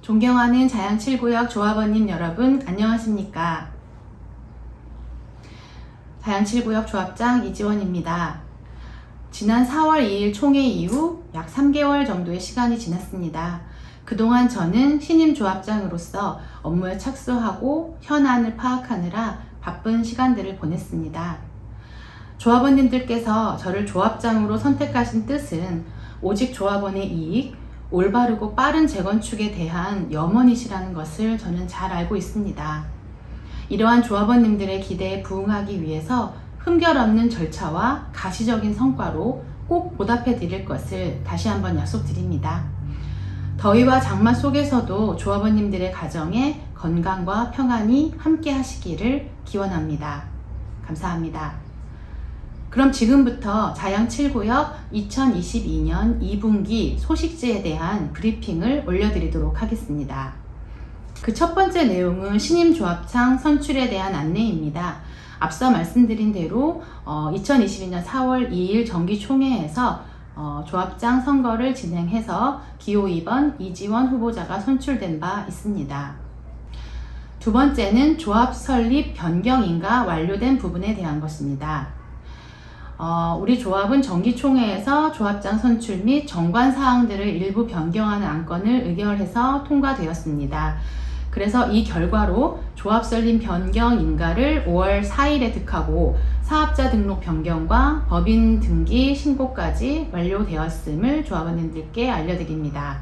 존경하는 자양 7구역 조합원님 여러분 안녕하십니까? 자양 7구역 조합장 이지원입니다. 지난 4월 2일 총회 이후 약 3개월 정도의 시간이 지났습니다. 그동안 저는 신임 조합장으로서 업무에 착수하고 현안을 파악하느라 바쁜 시간들을 보냈습니다. 조합원님들께서 저를 조합장으로 선택하신 뜻은 오직 조합원의 이익, 올바르고 빠른 재건축에 대한 염원이시라는 것을 저는 잘 알고 있습니다. 이러한 조합원님들의 기대에 부응하기 위해서 흠결 없는 절차와 가시적인 성과로 꼭 보답해 드릴 것을 다시 한번 약속드립니다. 더위와 장마 속에서도 조합원님들의 가정에 건강과 평안이 함께 하시기를 기원합니다. 감사합니다. 그럼 지금부터 자양 7구역 2022년 2분기 소식지에 대한 브리핑을 올려드리도록 하겠습니다. 그 첫 번째 내용은 신임 조합장 선출에 대한 안내입니다. 앞서 말씀드린 대로 2022년 4월 2일 정기총회에서 조합장 선거를 진행해서 기호 2번 이지원 후보자가 선출된 바 있습니다. 두 번째는 조합 설립 변경인가 완료된 부분에 대한 것입니다. 우리 조합은 정기총회에서 조합장 선출 및 정관 사항들을 일부 변경하는 안건을 의결해서 통과되었습니다. 그래서 이 결과로 조합 설립 변경 인가를 5월 4일에 득하고 사업자 등록 변경과 법인 등기 신고까지 완료되었음을 조합원님들께 알려드립니다.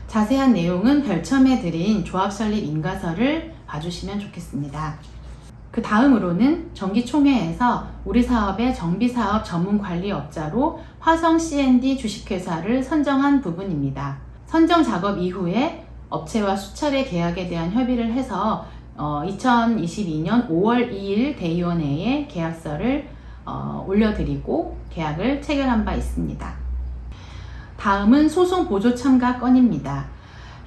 자세한 내용은 별첨해 드린 조합 설립 인가서를 봐주시면 좋겠습니다. 그 다음으로는 정기총회에서 우리 사업의 정비사업 전문관리업자로 화성 C&D 주식회사를 선정한 부분입니다. 선정 작업 이후에 업체와 수차례 계약에 대한 협의를 해서 2022년 5월 2일 대의원회에 계약서를 올려드리고 계약을 체결한 바 있습니다. 다음은 소송 보조 참가 건입니다.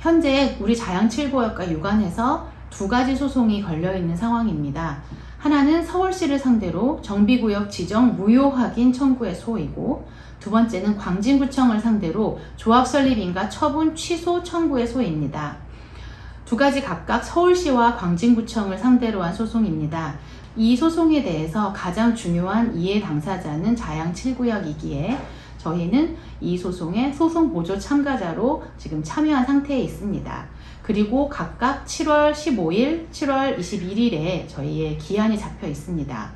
현재 우리 자양 7구역과 유관해서 두 가지 소송이 걸려있는 상황입니다. 하나는 서울시를 상대로 정비구역 지정 무효 확인 청구의 소이고, 두 번째는 광진구청을 상대로 조합 설립 인가 처분 취소 청구의 소입니다. 두 가지 각각 서울시와 광진구청을 상대로 한 소송입니다. 이 소송에 대해서 가장 중요한 이해 당사자는 자양 7구역이기에 저희는 이 소송의 소송 보조 참가자로 지금 참여한 상태에 있습니다. 그리고 각각 7월 15일, 7월 21일에 저희의 기한이 잡혀 있습니다.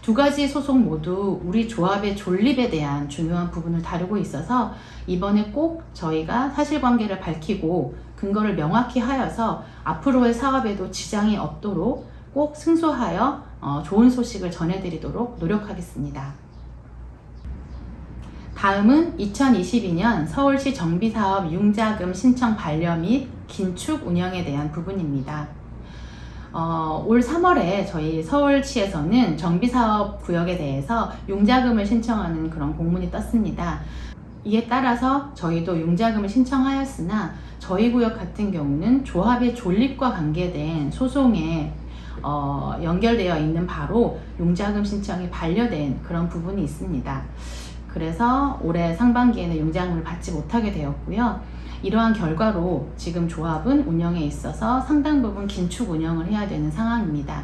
두 가지 소송 모두 우리 조합의 존립에 대한 중요한 부분을 다루고 있어서 이번에 꼭 저희가 사실관계를 밝히고 근거를 명확히 하여서 앞으로의 사업에도 지장이 없도록 꼭 승소하여 좋은 소식을 전해드리도록 노력하겠습니다. 다음은 2022년 서울시 정비사업 융자금 신청 반려 및 긴축 운영에 대한 부분입니다. 올 3월에 저희 서울시에서는 정비사업 구역에 대해서 융자금을 신청하는 그런 공문이 떴습니다. 이에 따라서 저희도 융자금을 신청하였으나 저희 구역 같은 경우는 조합의 존립과 관계된 소송에 연결되어 있는 바로 융자금 신청이 반려된 그런 부분이 있습니다. 그래서 올해 상반기에는 융자금을 받지 못하게 되었고요. 이러한 결과로 지금 조합은 운영에 있어서 상당 부분 긴축 운영을 해야 되는 상황입니다.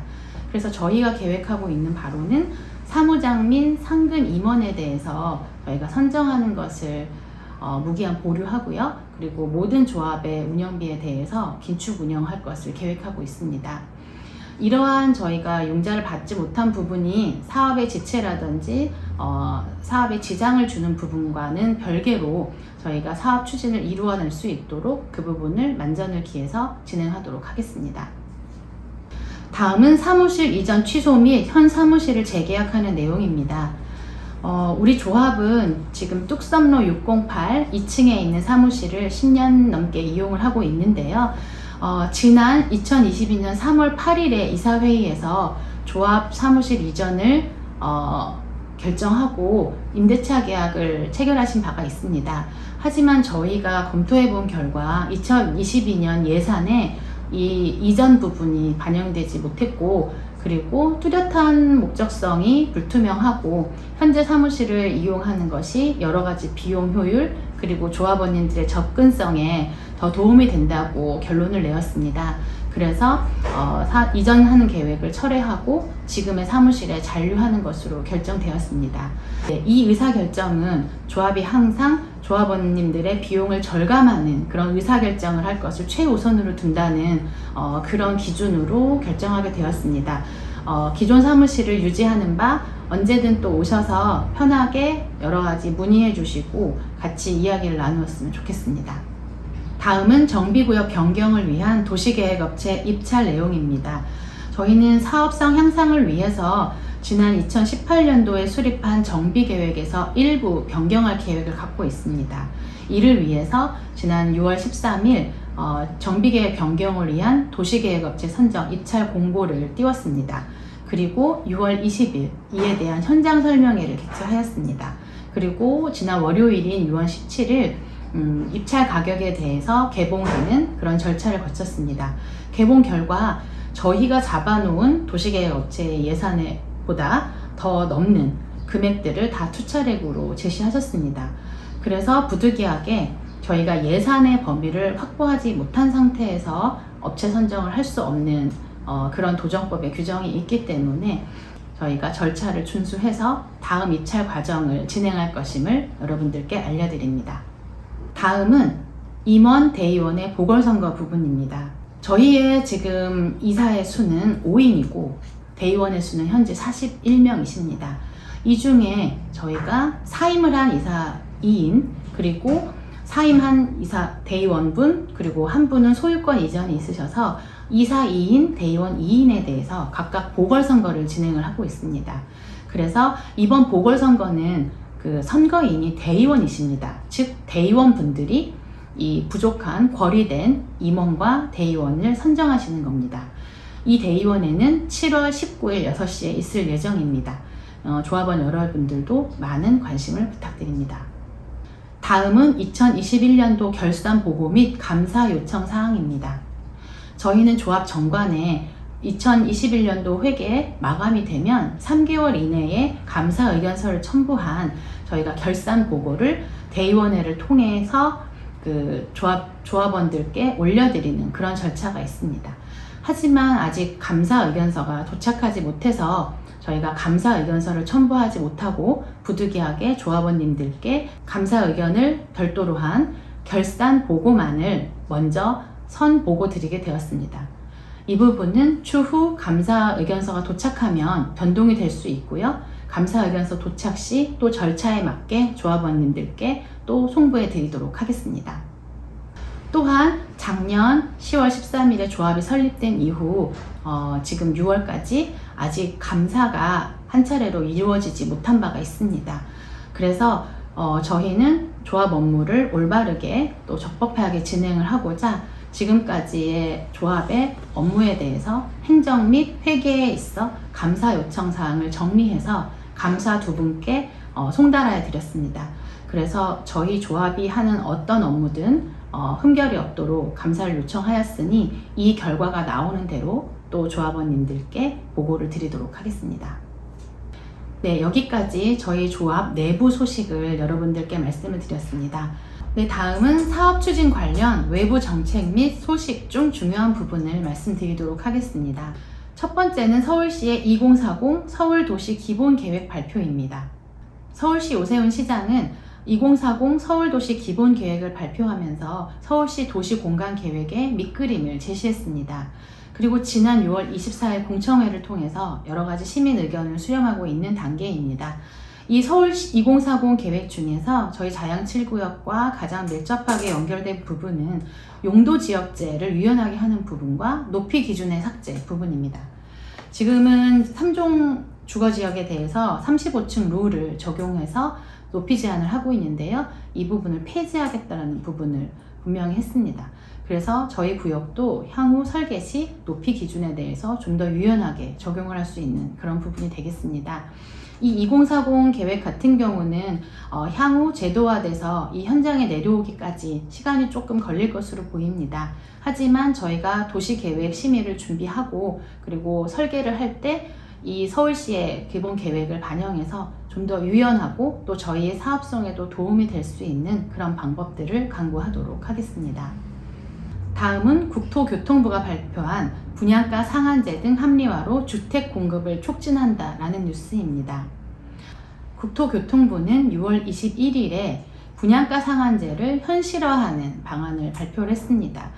그래서 저희가 계획하고 있는 바로는 사무장 및 상근 임원에 대해서 저희가 선정하는 것을 무기한 보류하고요. 그리고 모든 조합의 운영비에 대해서 긴축 운영할 것을 계획하고 있습니다. 이러한 저희가 융자를 받지 못한 부분이 사업의 지체라든지 사업에 지장을 주는 부분과는 별개로 저희가 사업 추진을 이루어낼 수 있도록 그 부분을 만전을 기해서 진행하도록 하겠습니다. 다음은 사무실 이전 취소 및 현 사무실을 재계약하는 내용입니다. 우리 조합은 지금 뚝섬로 608 2층에 있는 사무실을 10년 넘게 이용을 하고 있는데요. 지난 2022년 3월 8일에 이사회의에서 조합 사무실 이전을 결정하고 임대차 계약을 체결하신 바가 있습니다. 하지만 저희가 검토해 본 결과 2022년 예산에 이 이전 부분이 반영되지 못했고, 그리고 뚜렷한 목적성이 불투명하고 현재 사무실을 이용하는 것이 여러 가지 비용 효율 그리고 조합원님들의 접근성에 더 도움이 된다고 결론을 내었습니다. 그래서 이전하는 계획을 철회하고 지금의 사무실에 잔류하는 것으로 결정되었습니다. 네, 이 의사결정은 조합이 항상 조합원님들의 비용을 절감하는 그런 의사결정을 할 것을 최우선으로 둔다는 그런 기준으로 결정하게 되었습니다. 기존 사무실을 유지하는 바 언제든 또 오셔서 편하게 여러 가지 문의해 주시고 같이 이야기를 나누었으면 좋겠습니다. 다음은 정비구역 변경을 위한 도시계획업체 입찰 내용입니다. 저희는 사업성 향상을 위해서 지난 2018년도에 수립한 정비계획에서 일부 변경할 계획을 갖고 있습니다. 이를 위해서 지난 6월 13일 정비계획 변경을 위한 도시계획업체 선정 입찰 공고를 띄웠습니다. 그리고 6월 20일 이에 대한 현장 설명회를 개최하였습니다. 그리고 지난 월요일인 6월 17일 입찰 가격에 대해서 개봉하는 그런 절차를 거쳤습니다. 개봉 결과 저희가 잡아놓은 도시계획업체의 예산에 보다 더 넘는 금액들을 다 투차액으로 제시하셨습니다. 그래서 부득이하게 저희가 예산의 범위를 확보하지 못한 상태에서 업체 선정을 할 수 없는 그런 도정법의 규정이 있기 때문에 저희가 절차를 준수해서 다음 입찰 과정을 진행할 것임을 여러분들께 알려드립니다. 다음은 임원, 대의원의 보궐선거 부분입니다. 저희의 지금 이사의 수는 5인이고 대의원의 수는 현재 41명이십니다. 이 중에 저희가 사임을 한 이사 2인, 그리고 사임한 이사 대의원분, 그리고 한 분은 소유권 이전이 있으셔서 이사 2인, 대의원 2인에 대해서 각각 보궐선거를 진행을 하고 있습니다. 그래서 이번 보궐선거는 그 선거인이 대의원이십니다. 즉 대의원분들이 이 부족한 과리된 임원과 대의원을 선정하시는 겁니다. 이 대의원회는 7월 19일 6시에 있을 예정입니다. 조합원 여러분들도 많은 관심을 부탁드립니다. 다음은 2021년도 결산 보고 및 감사 요청 사항입니다. 저희는 조합 정관에 2021년도 회계 마감이 되면 3개월 이내에 감사 의견서를 첨부한 저희가 결산 보고를 대의원회를 통해서 그 조합원들께 올려드리는 그런 절차가 있습니다. 하지만 아직 감사 의견서가 도착하지 못해서 저희가 감사 의견서를 첨부하지 못하고 부득이하게 조합원님들께 감사 의견을 별도로 한 결산 보고만을 먼저 선보고 드리게 되었습니다. 이 부분은 추후 감사 의견서가 도착하면 변동이 될 수 있고요. 감사 의견서 도착 시 또 절차에 맞게 조합원님들께 또 송부해 드리도록 하겠습니다. 또한 작년 10월 13일에 조합이 설립된 이후 지금 6월까지 아직 감사가 한 차례로 이루어지지 못한 바가 있습니다. 그래서 저희는 조합 업무를 올바르게 또 적법하게 진행을 하고자 지금까지의 조합의 업무에 대해서 행정 및 회계에 있어 감사 요청 사항을 정리해서 감사 두 분께 송달하여 드렸습니다. 그래서 저희 조합이 하는 어떤 업무든 흠결이 없도록 감사를 요청하였으니 이 결과가 나오는 대로 또 조합원님들께 보고를 드리도록 하겠습니다. 네, 여기까지 저희 조합 내부 소식을 여러분들께 말씀을 드렸습니다. 네, 다음은 사업 추진 관련 외부 정책 및 소식 중 중요한 부분을 말씀드리도록 하겠습니다. 첫 번째는 서울시의 2040 서울도시 기본계획 발표입니다. 서울시 오세훈 시장은 2040 서울도시 기본계획을 발표하면서 서울시 도시공간계획의 밑그림을 제시했습니다. 그리고 지난 6월 24일 공청회를 통해서 여러가지 시민 의견을 수렴하고 있는 단계입니다. 이 서울시 2040 계획 중에서 저희 자양 7구역과 가장 밀접하게 연결된 부분은 용도지역제를 유연하게 하는 부분과 높이 기준의 삭제 부분입니다. 지금은 3종 주거지역에 대해서 35층 룰을 적용해서 높이 제한을 하고 있는데요. 이 부분을 폐지하겠다는 부분을 분명히 했습니다. 그래서 저희 구역도 향후 설계 시 높이 기준에 대해서 좀 더 유연하게 적용을 할 수 있는 그런 부분이 되겠습니다. 이 2040 계획 같은 경우는 향후 제도화돼서 이 현장에 내려오기까지 시간이 조금 걸릴 것으로 보입니다. 하지만 저희가 도시계획 심의를 준비하고 그리고 설계를 할 때 이 서울시의 기본 계획을 반영해서 좀 더 유연하고 또 저희의 사업성에도 도움이 될 수 있는 그런 방법들을 강구하도록 하겠습니다. 다음은 국토교통부가 발표한 분양가 상한제 등 합리화로 주택 공급을 촉진한다라는 뉴스입니다. 국토교통부는 6월 21일에 분양가 상한제를 현실화하는 방안을 발표를 했습니다.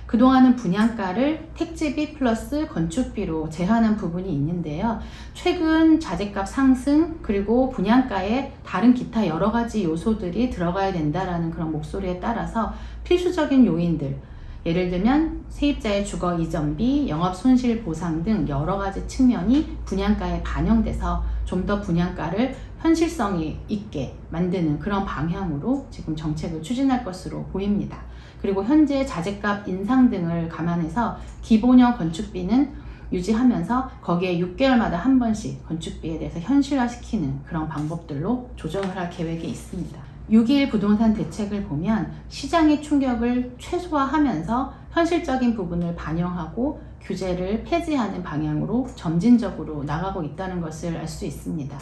그동안은 분양가를 택지비 플러스 건축비로 제한한 부분이 있는데요. 최근 자재값 상승 그리고 분양가에 다른 기타 여러 가지 요소들이 들어가야 된다라는 그런 목소리에 따라서 필수적인 요인들, 예를 들면 세입자의 주거 이전비, 영업 손실 보상 등 여러 가지 측면이 분양가에 반영돼서 좀 더 분양가를 현실성이 있게 만드는 그런 방향으로 지금 정책을 추진할 것으로 보입니다. 그리고 현재 자재값 인상 등을 감안해서 기본형 건축비는 유지하면서 거기에 6개월마다 한 번씩 건축비에 대해서 현실화시키는 그런 방법들로 조정을 할 계획이 있습니다. 6.21 부동산 대책을 보면 시장의 충격을 최소화하면서 현실적인 부분을 반영하고 규제를 폐지하는 방향으로 점진적으로 나가고 있다는 것을 알 수 있습니다.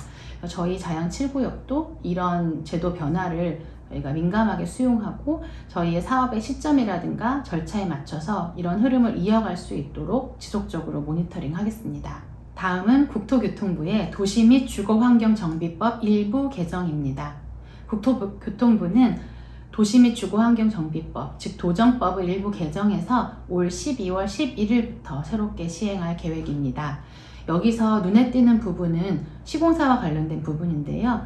저희 자양 7구역도 이런 제도 변화를 저희가 민감하게 수용하고 저희의 사업의 시점이라든가 절차에 맞춰서 이런 흐름을 이어갈 수 있도록 지속적으로 모니터링 하겠습니다. 다음은 국토교통부의 도시 및 주거환경정비법 일부 개정입니다. 국토교통부는 도시 및 주거환경정비법, 즉 도정법을 일부 개정해서 올 12월 11일부터 새롭게 시행할 계획입니다. 여기서 눈에 띄는 부분은 시공사와 관련된 부분인데요.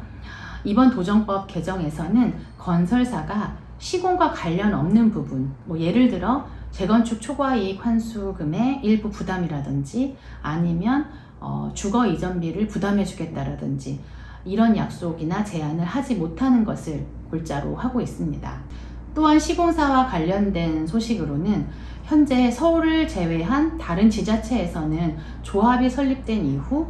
이번 도정법 개정에서는 건설사가 시공과 관련 없는 부분, 예를 들어 재건축 초과이익 환수금의 일부 부담이라든지 아니면 주거 이전비를 부담해 주겠다라든지 이런 약속이나 제안을 하지 못하는 것을 골자로 하고 있습니다. 또한 시공사와 관련된 소식으로는 현재 서울을 제외한 다른 지자체에서는 조합이 설립된 이후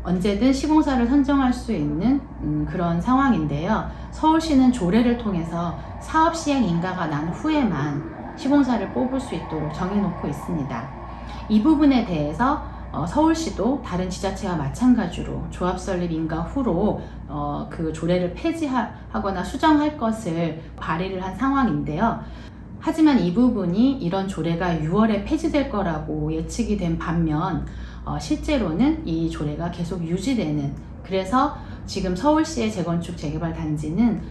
언제든 시공사를 선정할 수 있는 그런 상황인데요. 서울시는 조례를 통해서 사업 시행 인가가 난 후에만 시공사를 뽑을 수 있도록 정해놓고 있습니다. 이 부분에 대해서 서울시도 다른 지자체와 마찬가지로 조합 설립 인가 후로 그 조례를 폐지하거나 수정할 것을 발의를 한 상황인데요. 하지만 이 부분이 이런 조례가 6월에 폐지될 거라고 예측이 된 반면 실제로는 이 조례가 계속 유지되는, 그래서 지금 서울시의 재건축 재개발 단지는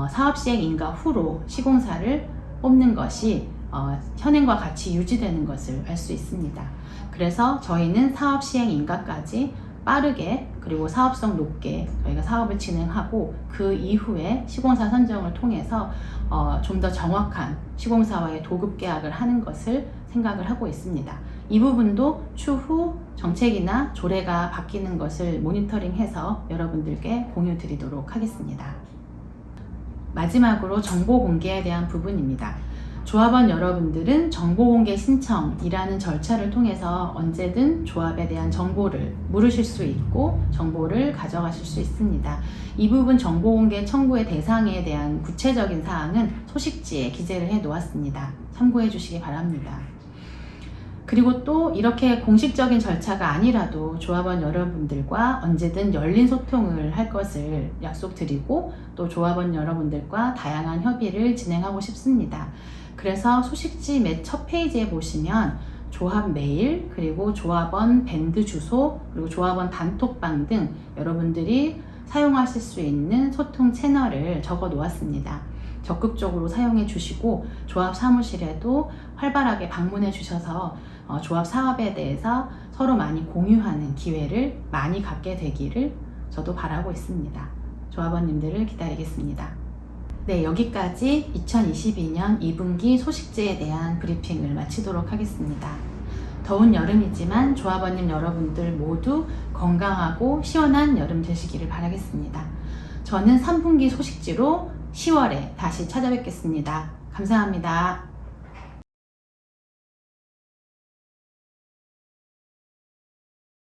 사업 시행 인가 후로 시공사를 뽑는 것이 현행과 같이 유지되는 것을 알 수 있습니다. 그래서 저희는 사업 시행 인가까지 빠르게 그리고 사업성 높게 저희가 사업을 진행하고 그 이후에 시공사 선정을 통해서 좀 더 정확한 시공사와의 도급 계약을 하는 것을 생각을 하고 있습니다. 이 부분도 추후 정책이나 조례가 바뀌는 것을 모니터링해서 여러분들께 공유 드리도록 하겠습니다. 마지막으로 정보 공개에 대한 부분입니다. 조합원 여러분들은 정보공개 신청이라는 절차를 통해서 언제든 조합에 대한 정보를 물으실 수 있고 정보를 가져가실 수 있습니다. 이 부분 정보공개 청구의 대상에 대한 구체적인 사항은 소식지에 기재를 해 놓았습니다. 참고해 주시기 바랍니다. 그리고 또 이렇게 공식적인 절차가 아니라도 조합원 여러분들과 언제든 열린 소통을 할 것을 약속드리고 또 조합원 여러분들과 다양한 협의를 진행하고 싶습니다. 그래서 소식지 맨 첫 페이지에 보시면 조합 메일, 그리고 조합원 밴드 주소, 그리고 조합원 단톡방 등 여러분들이 사용하실 수 있는 소통 채널을 적어 놓았습니다. 적극적으로 사용해 주시고 조합 사무실에도 활발하게 방문해 주셔서 조합 사업에 대해서 서로 많이 공유하는 기회를 많이 갖게 되기를 저도 바라고 있습니다. 조합원님들을 기다리겠습니다. 네, 여기까지 2022년 2분기 소식지에 대한 브리핑을 마치도록 하겠습니다. 더운 여름이지만 조합원님 여러분들 모두 건강하고 시원한 여름 되시기를 바라겠습니다. 저는 3분기 소식지로 10월에 다시 찾아뵙겠습니다. 감사합니다.